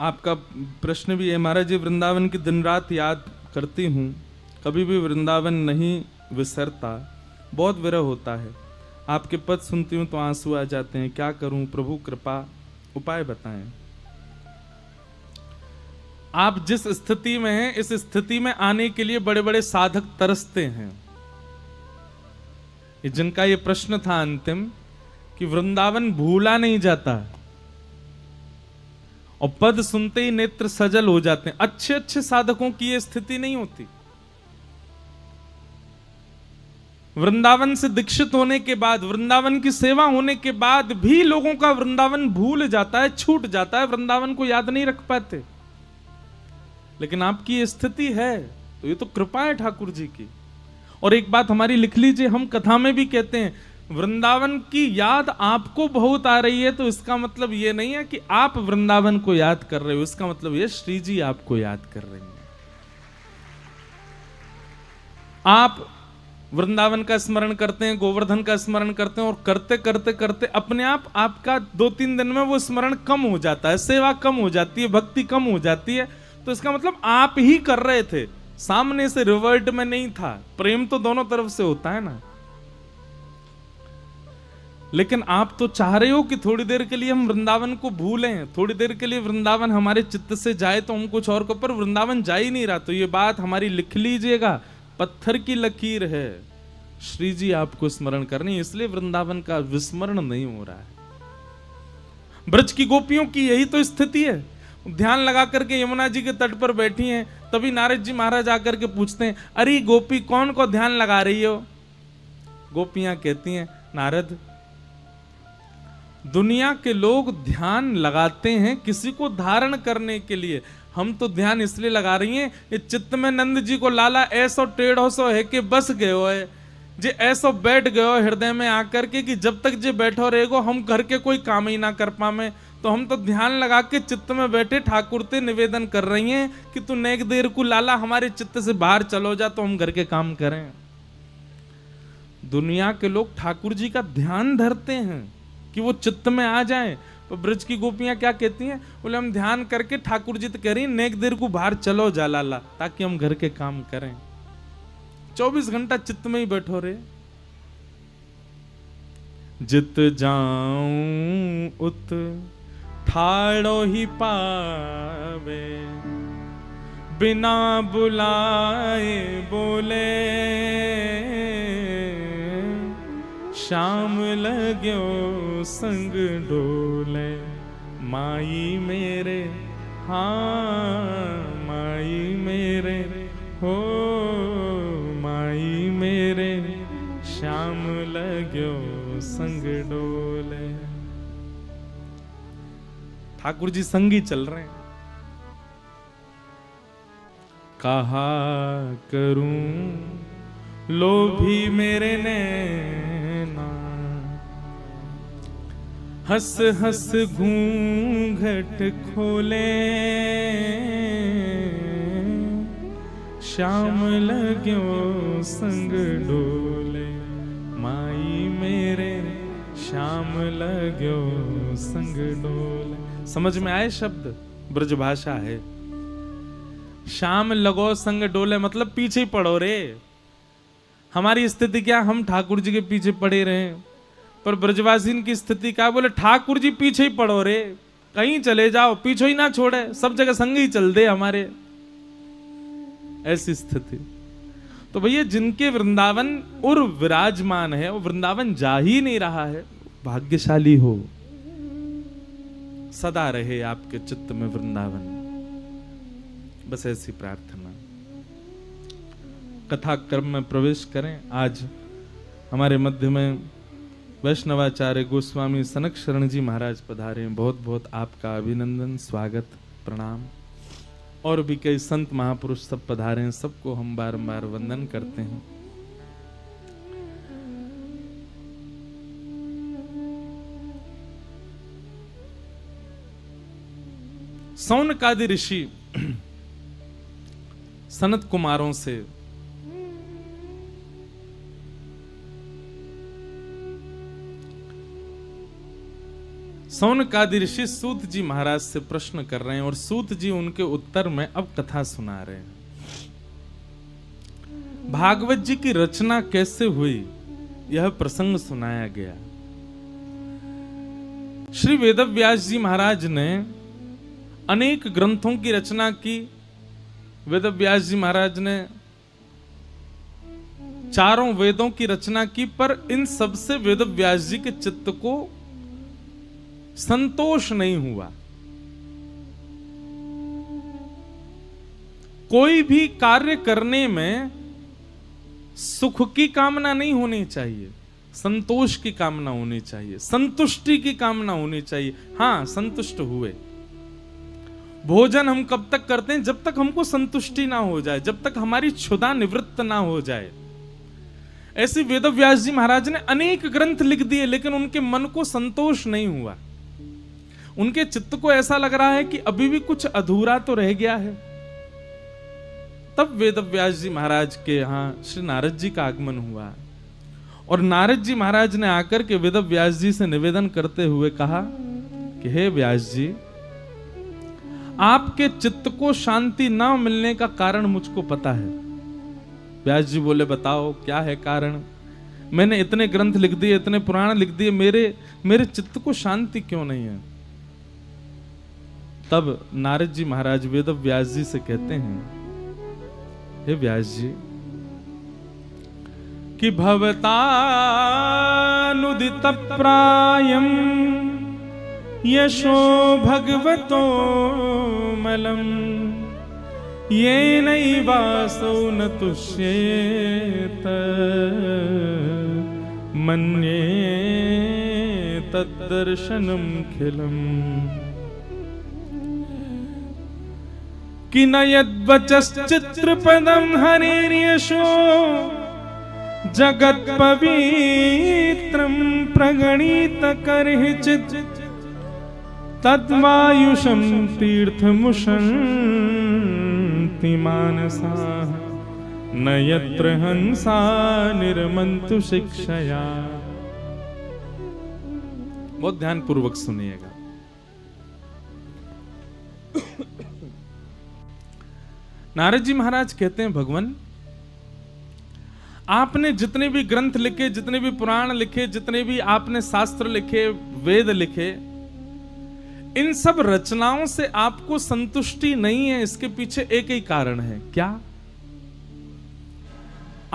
आपका प्रश्न भी है महाराज जी, वृंदावन की दिन रात याद करती हूँ, कभी भी वृंदावन नहीं विसरता, बहुत विरह होता है। आपके पद सुनती हूँ तो आंसू आ जाते हैं, क्या करूं प्रभु कृपा उपाय बताएं। आप जिस स्थिति में हैं, इस स्थिति में आने के लिए बड़े बड़े साधक तरसते हैं। जिनका ये प्रश्न था अंतिम कि वृंदावन भूला नहीं जाता और पद सुनते ही नेत्र सजल हो जाते हैं, अच्छे अच्छे साधकों की ये स्थिति नहीं होती। वृंदावन से दीक्षित होने के बाद, वृंदावन की सेवा होने के बाद भी लोगों का वृंदावन भूल जाता है, छूट जाता है, वृंदावन को याद नहीं रख पाते। लेकिन आपकी ये स्थिति है तो ये तो कृपा है ठाकुर जी की। और एक बात हमारी लिख लीजिए, हम कथा में भी कहते हैं वृंदावन की याद आपको बहुत आ रही है, तो इसका मतलब ये नहीं है कि आप वृंदावन को याद कर रहे हो, इसका मतलब ये श्री जी आपको याद कर रही हैं। आप वृंदावन का स्मरण करते हैं, गोवर्धन का स्मरण करते हैं, और करते करते करते अपने आप आपका 2-3 दिन में वो स्मरण कम हो जाता है, सेवा कम हो जाती है, भक्ति कम हो जाती है। तो इसका मतलब आप ही कर रहे थे, सामने से रिवर्ट में नहीं था। प्रेम तो दोनों तरफ से होता है ना। लेकिन आप तो चाह रहे हो कि थोड़ी देर के लिए हम वृंदावन को भूलें, थोड़ी देर के लिए वृंदावन हमारे चित्त से जाए, तो हम कुछ और को, पर वृंदावन जा ही नहीं रहा। तो ये बात हमारी लिख लीजिएगा, पत्थर की लकीर है, श्री जी आपको स्मरण करनी, इसलिए वृंदावन का विस्मरण नहीं हो रहा है। ब्रज की गोपियों की यही तो स्थिति है। ध्यान लगा करके यमुना जी के तट पर बैठी हैं, तभी नारद जी महाराज आकर के पूछते हैं, अरे गोपी कौन को ध्यान लगा रही हो? गोपियां कहती हैं, नारद दुनिया के लोग ध्यान लगाते हैं किसी को धारण करने के लिए, हम तो ध्यान इसलिए लगा रही हैं, ये चित्त में नंद जी को लाला ऐसो टेढ़ो सो है कि बस गए हो है, जे ऐसो बैठ गए हो हृदय में आकर के कि जब तक जे बैठो रहेगो हम घर के कोई काम ही ना कर पावे। तो हम तो ध्यान लगा के चित्त में बैठे ठाकुर ते निवेदन कर रही हैं कि तू नेक देर को लाला हमारे चित्त से बाहर चलो जा, तो हम घर के काम करें। दुनिया के लोग ठाकुर जी का ध्यान धरते हैं कि वो चित्त में आ जाएं। तो ब्रज की गोपियां क्या कहती हैं, बोले हम ध्यान करके ठाकुर जी तो कह रही नेक देर को बाहर चलो जा लाला, ताकि हम घर के काम करें। 24 घंटा चित्त में ही बैठो रे। जित जाऊं उत ठाड़ो ही पावे, बिना बुलाए बोले शाम लग्यो संग डोले। माई मेरे हाँ माई मेरे हो, माई मेरे श्याम लग्यो संग डोले। ठाकुर जी संगी चल रहे हैं। कहा करूं लोभी मेरे नैना, हंस हंस घूंघट खोले श्याम लग्यो संग डोले। माई मेरे श्याम लग्यो संग डोले। समझ में आए शब्द? ब्रज भाषा है। श्याम लगो संग डोले मतलब पीछे ही पड़ो रे। हमारी स्थिति क्या, हम ठाकुर जी के पीछे पड़े रहे, पर ब्रजवासी की स्थिति क्या, बोले ठाकुर जी पीछे ही पड़ो रे, कहीं चले जाओ पीछे ही ना छोड़े, सब जगह संग ही चल दे हमारे, ऐसी स्थिति। तो भैया जिनके वृंदावन और विराजमान है, वो वृंदावन जा ही नहीं रहा है, भाग्यशाली हो। सदा रहे आपके चित्त में वृंदावन, बस ऐसी प्रार्थना। कथा क्रम में प्रवेश करें। आज हमारे मध्य में वैष्णवाचार्य गोस्वामी सनक शरण जी महाराज पधारे। बहुत बहुत आपका अभिनंदन, स्वागत, प्रणाम। और भी कई संत महापुरुष सब पधारे हैं, सबको हम बारंबार वंदन करते हैं। सौनकादि ऋषि सनत कुमारों से सौनकादि ऋषि सूत जी महाराज से प्रश्न कर रहे हैं और सूत जी उनके उत्तर में अब कथा सुना रहे हैं। भागवत जी की रचना कैसे हुई यह प्रसंग सुनाया गया। श्री वेदव्यास जी महाराज ने अनेक ग्रंथों की रचना की। वेदव्यास जी महाराज ने चारों वेदों की रचना की, पर इन सबसे वेदव्यास जी के चित्त को संतोष नहीं हुआ। कोई भी कार्य करने में सुख की कामना नहीं होनी चाहिए, संतोष की कामना होनी चाहिए, संतुष्टि की कामना होनी चाहिए। हां, संतुष्ट हुए। भोजन हम कब तक करते हैं? जब तक हमको संतुष्टि ना हो जाए, जब तक हमारी क्षुधा निवृत्त ना हो जाए। ऐसे वेदव्यास जी महाराज ने अनेक ग्रंथ लिख दिए, लेकिन उनके मन को संतोष नहीं हुआ। उनके चित्त को ऐसा लग रहा है कि अभी भी कुछ अधूरा तो रह गया है। तब वेदव्यास जी महाराज के यहां श्री नारद जी का आगमन हुआ और नारद जी महाराज ने आकर के वेदव्यास जी से निवेदन करते हुए कहा कि हे व्यास जी, आपके चित्त को शांति ना मिलने का कारण मुझको पता है। व्यास जी बोले, बताओ क्या है कारण? मैंने इतने ग्रंथ लिख दिए, इतने पुराण लिख दिए, मेरे चित्त को शांति क्यों नहीं है? तब नारद जी महाराज वेदव्यास जी से कहते हैं, हे व्यास जी, कि भवतानुदित प्रायम यशो भगवतो मलम येनैवासो न तुष्येत मन्ये तद्दर्शनम खिलम। कि न यद्वचश्चित्रपदं हरेर्यशो जगत् पवित्रं प्रगणित करहिचित् तद्वायुषं तीर्थमुशन्ति मानसाः न यत्र हंसा निर्मन्तु शिक्षया। बहुत ध्यान पूर्वक सुनिएगा। नारद जी महाराज कहते हैं, भगवान, आपने जितने भी ग्रंथ लिखे, जितने भी पुराण लिखे, जितने भी आपने शास्त्र लिखे, वेद लिखे, इन सब रचनाओं से आपको संतुष्टि नहीं है। इसके पीछे एक ही कारण है। क्या?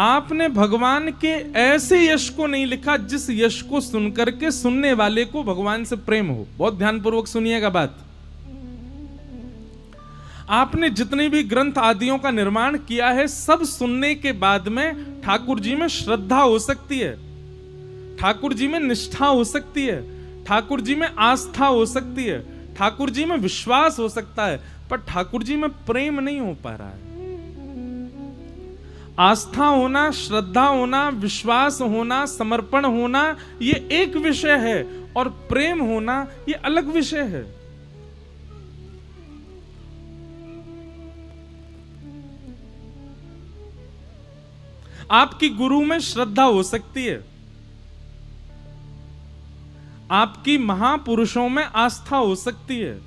आपने भगवान के ऐसे यश को नहीं लिखा जिस यश को सुनकर के सुनने वाले को भगवान से प्रेम हो। बहुत ध्यानपूर्वक सुनिएगा बात। आपने जितने भी ग्रंथ आदियों का निर्माण किया है, सब सुनने के बाद में ठाकुर जी में श्रद्धा हो सकती है, ठाकुर जी में निष्ठा हो सकती है, ठाकुर जी में आस्था हो सकती है, ठाकुर जी में विश्वास हो सकता है, पर ठाकुर जी में प्रेम नहीं हो पा रहा है। आस्था होना, श्रद्धा होना, विश्वास होना, समर्पण होना, ये एक विषय है, और प्रेम होना ये अलग विषय है। आपकी गुरु में श्रद्धा हो सकती है, आपकी महापुरुषों में आस्था हो सकती है,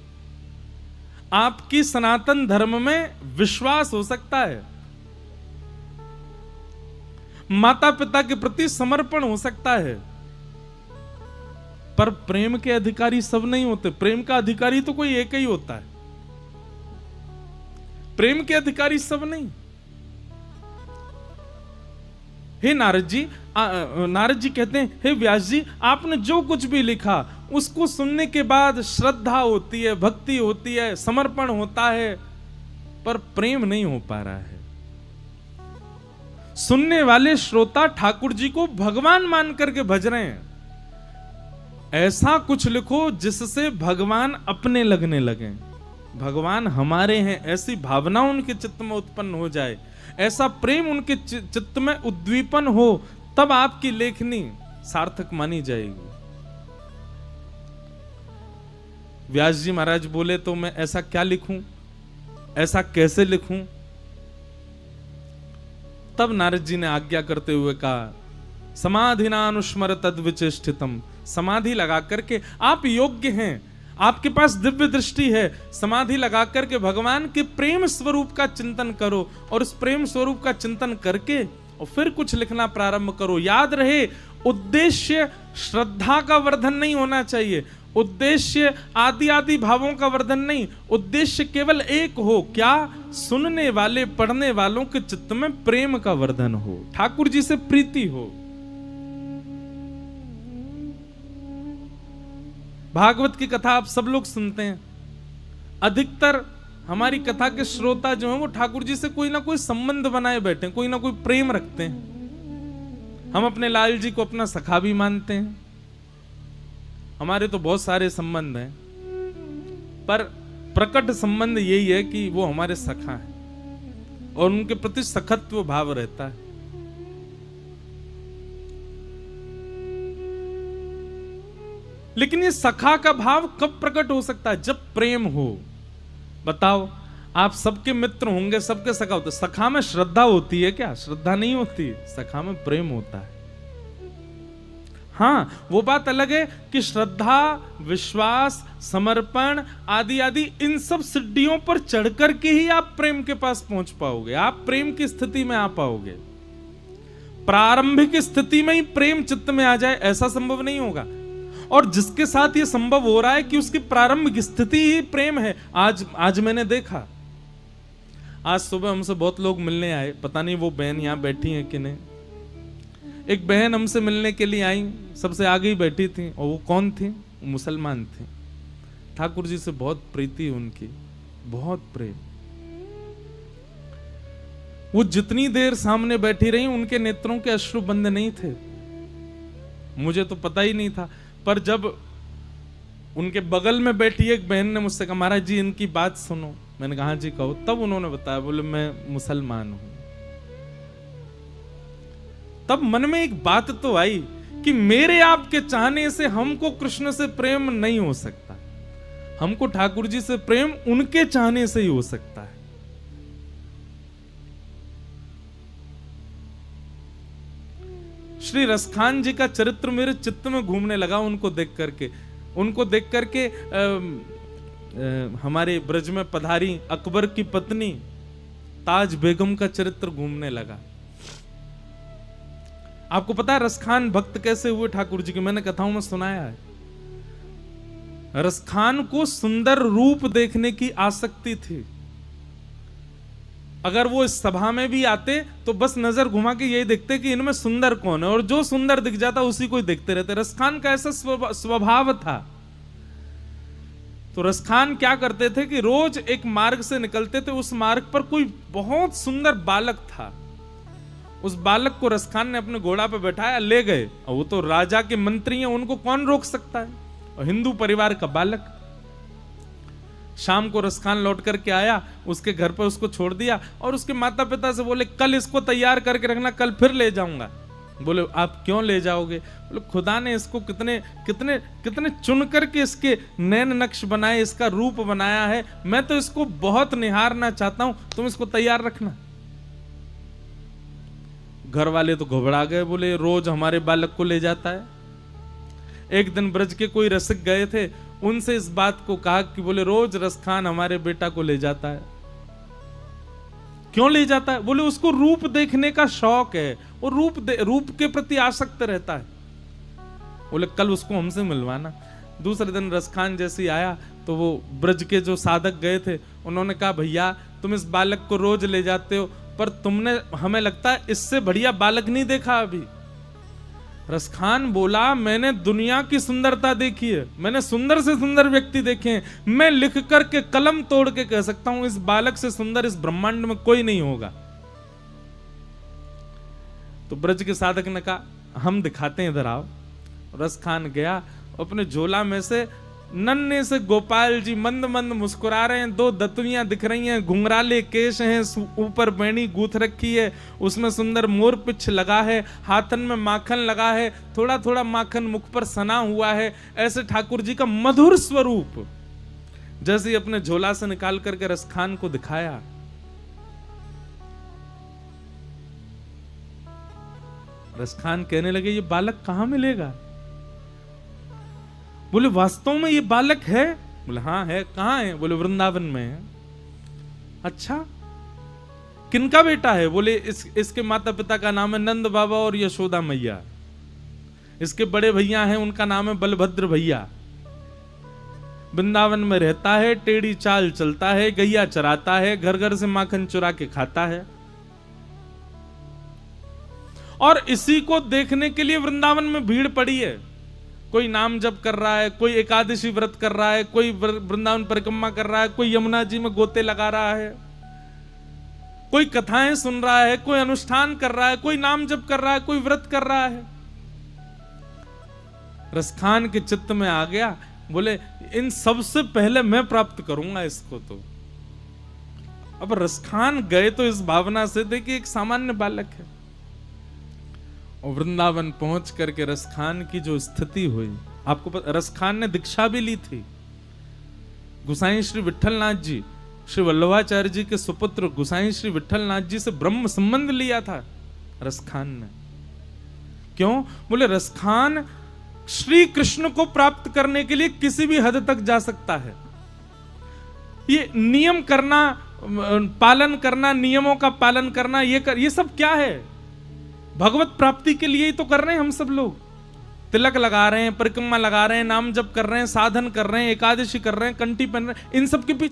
आपकी सनातन धर्म में विश्वास हो सकता है, माता पिता के प्रति समर्पण हो सकता है, पर प्रेम के अधिकारी सब नहीं होते। प्रेम का अधिकारी तो कोई एक ही होता है, प्रेम के अधिकारी सब नहीं। हे नारद जी, नारद जी कहते हैं, हे व्यास जी, आपने जो कुछ भी लिखा उसको सुनने के बाद श्रद्धा होती है, भक्ति होती है, समर्पण होता है, पर प्रेम नहीं हो पा रहा है। सुनने वाले श्रोता ठाकुर जी को भगवान मान करके भज रहे हैं। ऐसा कुछ लिखो जिससे भगवान अपने लगने लगे, भगवान हमारे हैं, ऐसी भावना उनके चित्त में उत्पन्न हो जाए, ऐसा प्रेम उनके चित्त में उद्दीपन हो, तब आपकी लेखनी सार्थक मानी जाएगी। व्यास जी महाराज बोले, तो मैं ऐसा क्या लिखूं, ऐसा कैसे लिखूं? तब नारद जी ने आज्ञा करते हुए कहा समाधिनानुस्मर तद्विचेष्टितम, समाधि लगा करके आप योग्य हैं, आपके पास दिव्य दृष्टि है, समाधि लगा करके भगवान के प्रेम स्वरूप का चिंतन करो और उस प्रेम स्वरूप का चिंतन करके और फिर कुछ लिखना प्रारंभ करो। याद रहे, उद्देश्य श्रद्धा का वर्धन नहीं होना चाहिए, उद्देश्य आदि आदि भावों का वर्धन नहीं, उद्देश्य केवल एक हो, क्या? सुनने वाले पढ़ने वालों के चित्त में प्रेम का वर्धन हो, ठाकुर जी से प्रीति हो। भागवत की कथा आप सब लोग सुनते हैं, अधिकतर हमारी कथा के श्रोता जो हैं वो ठाकुर जी से कोई ना कोई संबंध बनाए बैठे हैं, कोई ना कोई प्रेम रखते हैं। हम अपने लाल जी को अपना सखा भी मानते हैं, हमारे तो बहुत सारे संबंध हैं, पर प्रकट संबंध यही है कि वो हमारे सखा हैं और उनके प्रति सखत्व भाव रहता है। लेकिन ये सखा का भाव कब प्रकट हो सकता है? जब प्रेम हो। बताओ, आप सबके मित्र होंगे, सबके सखा होते, सखा में श्रद्धा होती है क्या? श्रद्धा नहीं होती, सखा में प्रेम होता है। हाँ, वो बात अलग है कि श्रद्धा, विश्वास, समर्पण आदि आदि इन सब सिद्धियों पर चढ़ करके ही आप प्रेम के पास पहुंच पाओगे, आप प्रेम की स्थिति में आ पाओगे। प्रारंभिक स्थिति में ही प्रेम चित्त में आ जाए ऐसा संभव नहीं होगा। और जिसके साथ ये संभव हो रहा है कि उसकी प्रारंभिक स्थिति ही प्रेम है। आज मैंने देखा, आज सुबह हमसे बहुत लोग मिलने आए, पता नहीं वो बहन यहां बैठी है कि नहीं। एक बहन हमसे मिलने के लिए आई, सबसे आगे ही बैठी थी, और वो कौन थी? मुसलमान थी। ठाकुर जी से बहुत प्रीति उनकी, बहुत प्रेम। वो जितनी देर सामने बैठी रही, उनके नेत्रों के अश्रु बंद नहीं थे। मुझे तो पता ही नहीं था, पर जब उनके बगल में बैठी एक बहन ने मुझसे कहा, महाराज जी इनकी बात सुनो। मैंने कहा जी कहो। तब उन्होंने बताया, बोले मैं मुसलमान हूं। तब मन में एक बात तो आई कि मेरे आपके चाहने से हमको कृष्ण से प्रेम नहीं हो सकता, हमको ठाकुर जी से प्रेम उनके चाहने से ही हो सकता है। श्री रसखान जी का चरित्र मेरे चित्त में घूमने लगा उनको देख करके। हमारे ब्रज में पधारी अकबर की पत्नी ताज बेगम का चरित्र घूमने लगा। आपको पता है रसखान भक्त कैसे हुए ठाकुर जी के? मैंने कथाओं में सुनाया है। रसखान को सुंदर रूप देखने की आसक्ति थी। अगर वो इस सभा में भी आते तो बस नजर घुमा के यही देखते कि इनमें सुंदर कौन है, और जो सुंदर दिख जाता उसी को ही देखते रहते। रसखान का ऐसा स्वभाव था। तो रसखान क्या करते थे कि रोज एक मार्ग से निकलते थे, उस मार्ग पर कोई बहुत सुंदर बालक था। उस बालक को रसखान ने अपने घोड़ा पे बैठाया, ले गए। और वो तो राजा के मंत्री हैं, उनको कौन रोक सकता है? और हिंदू परिवार का बालक। शाम को रसखान लौट करके आया, उसके घर पर उसको छोड़ दिया और उसके माता पिता से बोले कल इसको तैयार करके रखना, कल फिर ले जाऊंगा। बोले आप क्यों ले जाओगे? बोले खुदा ने इसको कितने कितने कितने चुन करके इसके नैन नक्श बनाए, इसका रूप बनाया है, मैं तो इसको बहुत निहारना चाहता हूं, तुम इसको तैयार रखना। घर वाले तो घबरा गए, बोले रोज हमारे बालक को ले जाता है। एक दिन ब्रज के कोई रसिक गए थे, उनसे इस बात को कहा कि बोले रोज रसखान हमारे बेटा को ले जाता है। क्यों ले जाता है? बोले उसको रूप देखने का शौक है, वो रूप के प्रति आसक्त रहता है। बोले कल उसको हमसे मिलवाना। दूसरे दिन रसखान जैसे आया तो वो ब्रज के जो साधक गए थे, उन्होंने कहा भैया तुम इस बालक को रोज ले जाते हो, पर तुमने हमें लगता है इससे बढ़िया बालक नहीं देखा अभी। रसखान बोला मैंने दुनिया की सुंदरता देखी है, मैंने सुंदर से सुंदर व्यक्ति देखे हैं, मैं लिख करके कलम तोड़ के कह सकता हूं इस बालक से सुंदर इस ब्रह्मांड में कोई नहीं होगा। तो ब्रज के साधक ने कहा हम दिखाते हैं, इधर आओ। रसखान गया, अपने झोला में से नन्हे से गोपाल जी मंद मंद मुस्कुरा रहे हैं, 2 दतुइयां दिख रही हैं, घुंघराले केश हैं, ऊपर बैणी गूंथ रखी है, उसमें सुंदर मोर पिछ लगा है, हाथन में माखन लगा है, थोड़ा थोड़ा माखन मुख पर सना हुआ है। ऐसे ठाकुर जी का मधुर स्वरूप जैसे ही अपने झोला से निकाल करके रसखान को दिखाया, रसखान कहने लगे ये बालक कहां मिलेगा? बोले वास्तव में ये बालक है? बोले हाँ है। कहां है? बोले वृंदावन में है। अच्छा, किनका बेटा है? बोले इसके माता पिता का नाम है नंद बाबा और यशोदा मैया। इसके बड़े भैया हैं, उनका नाम है बलभद्र भैया। वृंदावन में रहता है, टेढ़ी चाल चलता है, गैया चराता है, घर घर से माखन चुरा के खाता है। और इसी को देखने के लिए वृंदावन में भीड़ पड़ी है। कोई नाम जप कर रहा है, कोई एकादशी व्रत कर रहा है, कोई वृंदावन परिक्रमा कर रहा है, कोई यमुना जी में गोते लगा रहा है, कोई कथाएं सुन रहा है, कोई अनुष्ठान कर रहा है, कोई नाम जप कर रहा है, कोई व्रत कर रहा है। रसखान के चित्त में आ गया, बोले इन सबसे पहले मैं प्राप्त करूंगा इसको। तो अब रसखान गए तो इस भावना से थे कि एक सामान्य बालक है, और वृंदावन पहुंच करके रसखान की जो स्थिति हुई, आपको पता, रसखान ने दीक्षा भी ली थी। गोसाई श्री विठलनाथ जी, श्री वल्लभाचार्य जी के सुपुत्र गोसाई श्री विठलनाथ जी से ब्रह्म संबंध लिया था रसखान ने। क्यों? बोले रसखान श्री कृष्ण को प्राप्त करने के लिए किसी भी हद तक जा सकता है। ये नियम करना, पालन करना, नियमों का पालन करना, ये सब क्या है? भगवत प्राप्ति के लिए ही तो कर रहे हैं हम सब लोग। तिलक लगा रहे हैं, परिक्रमा लगा रहे हैं, नाम जप कर रहे हैं, साधन कर रहे हैं, एकादशी कर रहे हैं, कंठी पहन रहे हैं, इन सब के पीछे